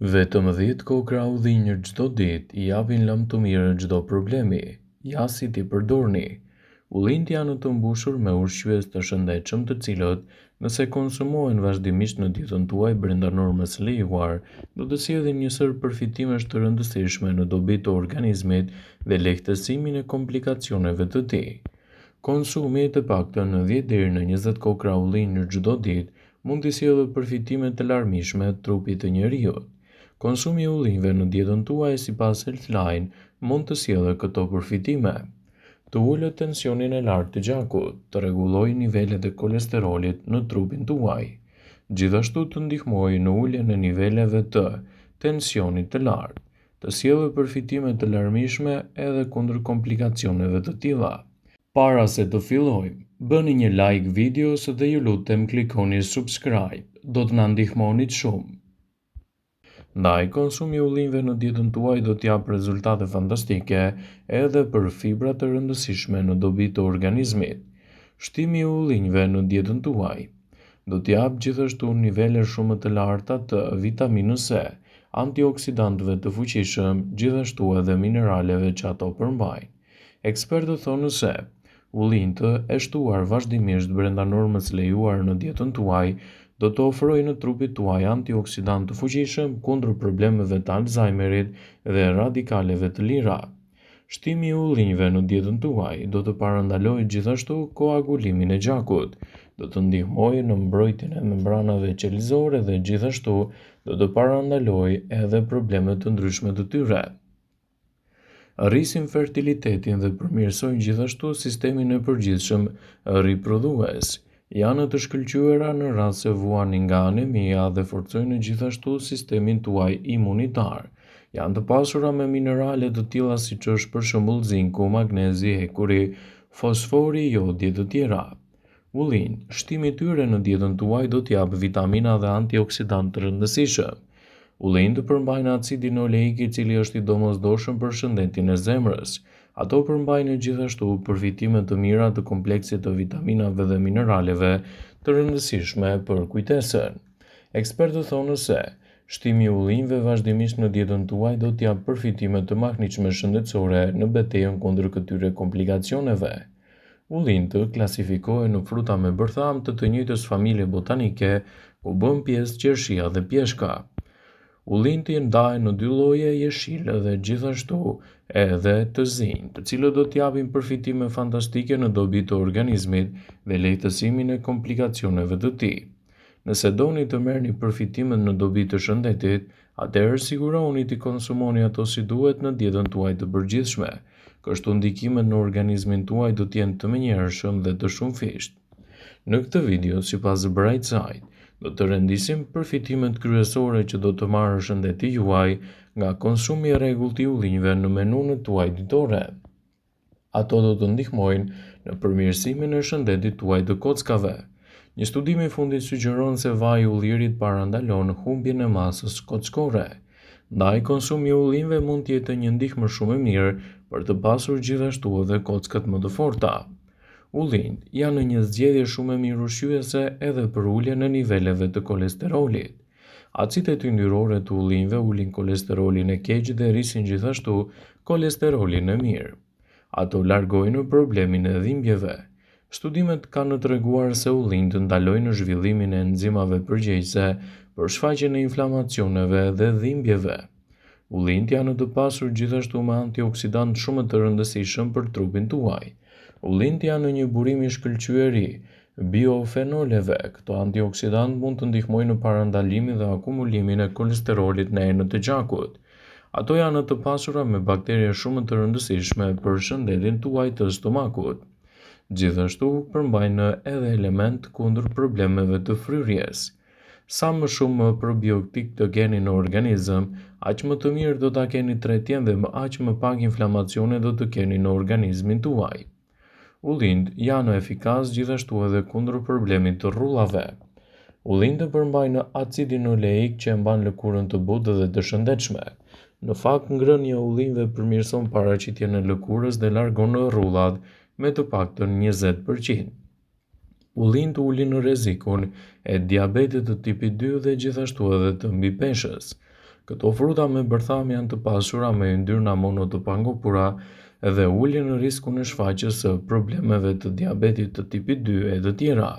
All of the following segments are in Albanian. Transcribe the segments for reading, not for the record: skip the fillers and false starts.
Vetëm 10 kokra udhënjër çdo ditë I japin lëmë të mirë çdo problemi, ja si t'i përdorni. Ullint janë të mbushur me ushqyes të shëndetshëm të cilët, nëse konsumohen vazhdimisht në dietën tuaj brenda normës së lejuar, do të sjellin një sër përfitimesh të rëndësishme në dobi të organizmit dhe lehtësimin e komplikacioneve të tij. Konsumi të paktën në 10 deri në 20 kokra ullinjër çdo ditë mund t'i sjellë përfitime të larmishme trupit të njeriut. Konsumi I ullinjve në dietën tuaj sipas Healthline mund të sjellë këto përfitime. Të ulët tensionin e lartë të gjakut, të rregullojë nivelet e kolesterolit në trupin tuaj. Gjithashtu të ndihmojë në uljen e niveleve të tensionit të lartë, të sjellë përfitime të larmishme edhe kundër komplikacioneve të tilla. Para se të fillojmë, bëni një like videos dhe ju lutem klikoni subscribe, do të na ndihmonit shumë. Ndaj konsumi I ullinjve në dietën tuaj do t'jap rezultate fantastike edhe për fibra të rëndësishme në dobi të organizmit. Shtimi I ullinjve në dietën tuaj do t'jap gjithashtu nivele shumë të larta të vitaminës C, antioksidantëve të fuqishëm, gjithashtu edhe mineraleve që ato përmbajnë. Ekspertët thonë se ullinjtë e shtuar vazhdimisht brenda normës lejuar në dietën tuaj do të ofrojë në trupit tuaj antioksidantë të fuqishëm kundër problemeve të Alzheimerit dhe radikaleve të lira. Shtimi I ullinjve në dietën tuaj do të parandalojë gjithashtu koagulimin e gjakut, do të ndihmojë në mbrojtjen e membranave qelizore dhe gjithashtu do të parandalojë edhe probleme të ndryshme të tyre. Rrisin fertilitetin dhe përmirësojnë gjithashtu sistemin e përgjithshëm riprodhues. Janë të shkëlqyera në rast se vuani nga anemia dhe forcojnë gjithashtu sistemin tuaj imunitar. Janë të pasura me minerale të tilla siç është për shembull zinku, magnezi, hekuri, fosfori, jodi e të tjera. Ullinjt, shtimi I tyre në dietën tuaj do t'jap vitamina dhe antioksidantë të rëndësishëm. Ullinjt përmbajnë acidin oleik I cili është I domosdoshëm për shëndetin e zemrës. Ato përmbajnë gjithashtu përfitime të mira të kompleksit të vitaminave dhe mineraleve të rëndësishme për kujtesën. Ekspertët thonë se shtimi I ullinjve vazhdimisht në dietën tuaj do t'jap përfitime të mahnitshme shëndetësore në betejën kundër këtyre komplikacioneve. Ullinjtë klasifikohen në fruta me bërtham të njëjtës familje botanike, ku bën pjesë qershia dhe pjeshka. Ullinjtë ndahen në 2 lloje, jeshile dhe gjithashtu edhe të zinj, të cilët do t'japin përfitime fantastike në dobi të organizmit dhe lehtësimin e komplikacioneve të tij. Nëse doni të merrni përfitimet në dobi të shëndetit, atëherë siguroni t'i konsumoni ato si duhet në dietën tuaj të përgjithshme. Kështu ndikimet në organizmin tuaj do t'jenë të menjëhershëm dhe të shumëfisht. Në këtë video, sipas Bright Side, do të rendisim përfitimet kryesore që do të marrë shëndeti juaj nga konsumi I rregullt I ullinjve në menunët tuaj ditore. Ato do të ndihmojnë në përmirësimin e shëndetit tuaj të kockave. Një studim I fundit sugjeron se vaji I ullirit parandalon humbjen e masës kockore. Ndaj konsumi I ullinjve mund të jetë një ndihmë shumë e mirë për të pasur gjithashtu edhe kockat më të forta. Ullinjt janë një zgjedhje shumë e mirë ushqyese edhe për uljen e niveleve të kolesterolit. Acidet yndyrore të ullinjve ulin kolesterolin e keq dhe rrisin gjithashtu kolesterolin e mirë. Ato largojnë problemin e dhimbjeve. Studimet kanë treguar se ullinjt ndalojnë zhvillimin e enzimave përgjegjëse për shfaqjen e inflamacioneve dhe dhimbjeve. Ullinjt janë të pasur gjithashtu me antioksidantë shumë të rëndësishëm për trupin tuaj. Ullinjt janë një burim I shkëlqyer I biofenoleve. Këto antioksidantë mund të ndihmojnë në parandalimin dhe akumulimin e kolesterolit në enët e gjakut. Ato janë të pasura me bakterie shumë të rëndësishme për shëndetin tuaj të stomakut. Gjithashtu përmbajnë edhe element kundër problemeve të fryrjes. Sa më shumë probiotik të keni në organizëm, aq më të mirë do ta keni tretjen dhe aq më pak inflamacione do të keni në organizmin tuaj. Ullinjt janë efikas gjithashtu edhe kundër problemit të rrullave. Ullinjtë përmbajnë acidin oleik që e mban lëkurën të butë dhe të shëndetshme. Në fakt, ngrënia e ullinjve përmirëson paraqitjen e lëkurës dhe largon rrullat me të paktën 20%. Ullinjt ulin rrezikun e diabetit të tipit 2 dhe gjithashtu edhe të mbipeshës. Këto fruta me bërtham janë të pasura me yndyrna mono të pangopura dhe uljen në riskun e shfaqjes së problemeve të diabetit të tipit 2 e të tjera.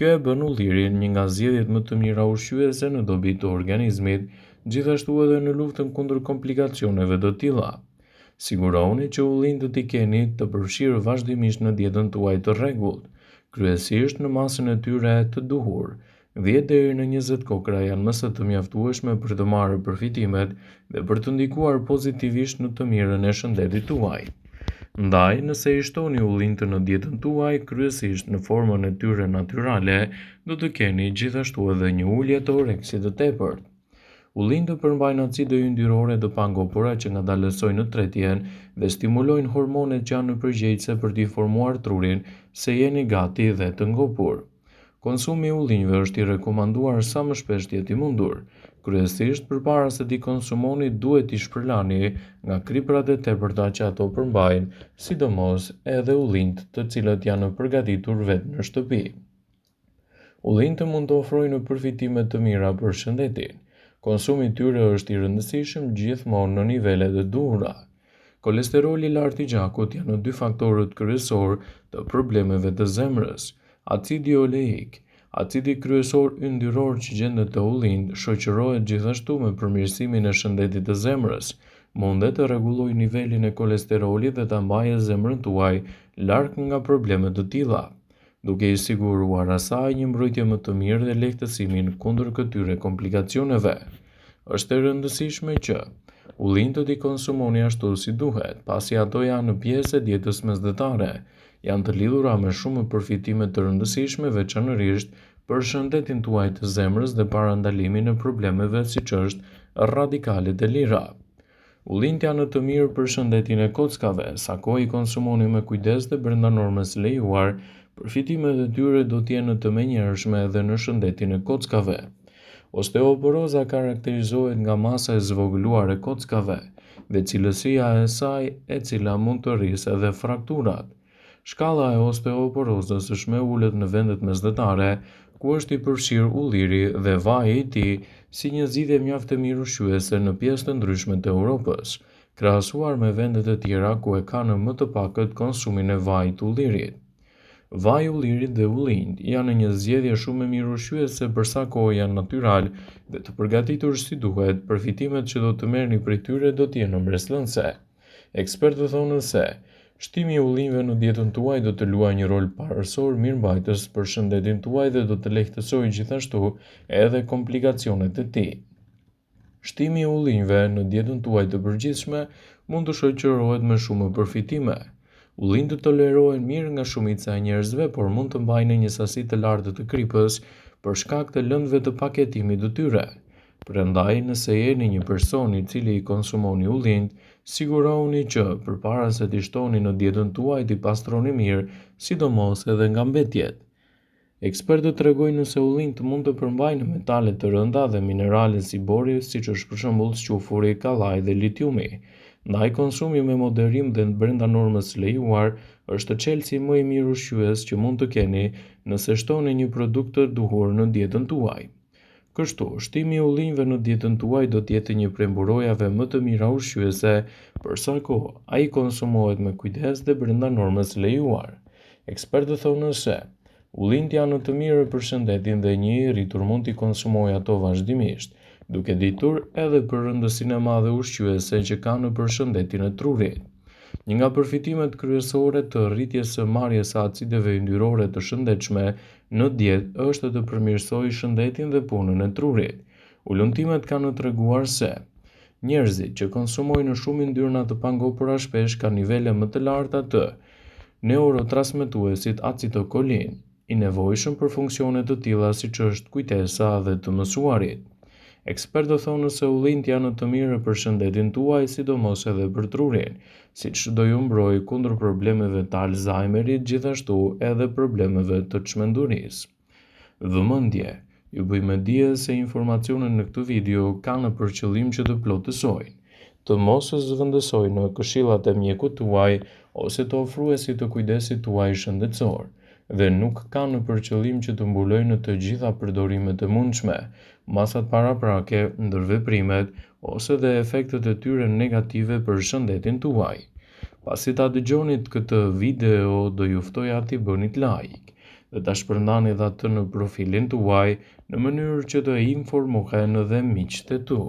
Kjo e bën ullirin një nga zgjedhjet më të mira ushqyese në dobi të organizmit, gjithashtu edhe në luftën kundër komplikacioneve të tilla. Sigurohuni që ullindët i keni të përfshirë vazhdimisht në dietën tuaj të rregullt, kryesisht në masën e tyre të duhur. 10 deri në 20 kokra janë mëse të mjaftueshme për të marrë përfitimet dhe për të ndikuar pozitivisht në të mirën e shëndetit tuaj. Ndaj, nëse i shtoni ullindë në dietën tuaj, kryesisht në formën e tyre natyrale, do të keni gjithashtu edhe një ulje të oreksit të tepërt. Ullindë përmbajnë acide yndyrore të pangopura që ngadalësojnë tretjen dhe stimulojnë hormonet që janë përgjegjëse për t'i formuar trurin se jeni gati dhe të ngopur. Konsumi i ullinjve është i rekomanduar sa më shpesh të jetë i mundur. Kryesisht përpara se t'i konsumoni duhet t'i shpërlani nga kriprat e tepërta që ato përmbajnë, sidomos edhe ullindët të cilët janë përgatitur vetë në shtëpi. Ullindët mund të ofrojnë përfitime të mira për shëndetin. Konsumi i tyre është i rëndësishëm gjithmonë në nivelet e duhura. Kolesteroli i lartë i gjakut janë dy faktorët kryesor të problemeve të zemrës. Acidi oleik, acidi kryesor yndyror që gjendet te ullindë, shoqërohet gjithashtu me përmirësimin e shëndetit të zemrës. Mundet të rregullojë nivelin e kolesterolit dhe ta mbajë zemrën tuaj larg nga probleme të tilla, duke i siguruar asaj një mbrojtje më të mirë dhe lehtësimin kundër këtyre komplikacioneve. Është e rëndësishme që ullindët i konsumoni ashtu si duhet, pasi ato janë pjesë e dietës mesdhetare. Janë të lidhura me shumë përfitime të rëndësishme, veçanërisht për shëndetin tuaj të zemrës dhe parandalimin e problemeve siç është radikalet e lira. Ullindët janë të mirë për shëndetin e kockave, sa kohë i konsumoni me kujdes dhe brenda normës së lejuar, përfitimet e tyre do të jenë të menjëhershme edhe në shëndetin e kockave. Osteoporoza karakterizohet nga masa e zvogëluar e kockave dhe cilësia e saj e cila mund të rrisë edhe frakturat. Shkalla e osteoporozës është më e ulët në vendet mesdhetare, ku është i përfshirë ulliri dhe vaji i tij si një zgjidhje mjaft e mirë ushqyese në pjesë të ndryshme të Europës, krahasuar me vendet e tjera ku e kanë më të pakët konsumin e vajit të ullirit. Vaji i ullirit dhe ullindë janë një zgjedhje shumë e mirë ushqyese për sa kohë janë natyral dhe të përgatitur si duhet. Përfitimet që do të merrni prej tyre do të jenë mbretëllëse. Ekspertët thonë se shtimi i ullinjve në dietën tuaj do të luajë një rol parësor mirëmbajtës për shëndetin tuaj dhe do të lehtësojë gjithashtu edhe komplikacionet e tij. Shtimi i ullinjve në dietën tuaj të përgjithshme mund të shoqërohet me shumë përfitime. Ullindët tolerohen mirë nga shumica e njerëzve, por mund të mbajnë një sasi të lartë të kripës për shkak të lëndëve të paketimit të tyre. Prandaj, nëse jeni një person i cili i konsumoni ullindë, sigurohuni që përpara se t'i shtoni në dietën tuaj t'i pastroni mirë, sidomos edhe nga mbetjet. Ekspertët tregojnë se ullindët mund të përmbajnë metale të rënda dhe minerale si bori, siç është për shembull squfuri, kallaji dhe litiumi. Ndaj konsumi me moderim dhe brenda normës së lejuar është çelësi më i mirë ushqyes që mund të keni nëse shtoni një produkt të duhur në dietën tuaj. Kështu, shtimi i ullinjve në dietën tuaj do të jetë një prej mburojave më të mira ushqyese për sa kohë ai konsumohet me kujdes dhe brenda normës së lejuar. Ekspertët thonë se ullindët janë të mirë për shëndetin dhe një i rritur mund t'i konsumojë ato vazhdimisht, duke ditur edhe për rëndësinë e madhe ushqyese që kanë për shëndetin e trurit. Një nga përfitimet kryesore të rritjes së marrjes së acideve yndyrore të shëndetshme në dietë është të përmirësojë shëndetin dhe punën e trurit. Ulëntimet kanë treguar se njerëzit që konsumojnë shumë yndyrna të pangopura shpesh kanë nivele më të larta të neurotransmetuesit acetokolin, i nevojshëm për funksione të tilla siç është kujtesa dhe të mësuarit. Ekspertët thonë se ullindët janë të mirë për shëndetin tuaj, sidomos edhe për trurin, siç do ju mbrojë kundër problemeve të Alzheimerit, gjithashtu edhe problemeve të çmendurisë. Vëmendje, ju bëjmë dije se informacionet në këtë video kanë për qëllim që të plotësojnë, të mos zëvendësojnë në këshillat e mjekut tuaj ose të ofruesit të kujdesit tuaj shëndetësor. dhe nuk kanë për qëllim që të mbulojnë të gjitha përdorimet e mundshme, masat paraprake, ndërveprimet ose dhe efektet e tyre negative për shëndetin tuaj. Pasi ta dëgjonit këtë video, do ju ftoja t'i bënit like dhe ta shpërndanit atë në profilin tuaj në mënyrë që të informohen edhe miqtë e tu.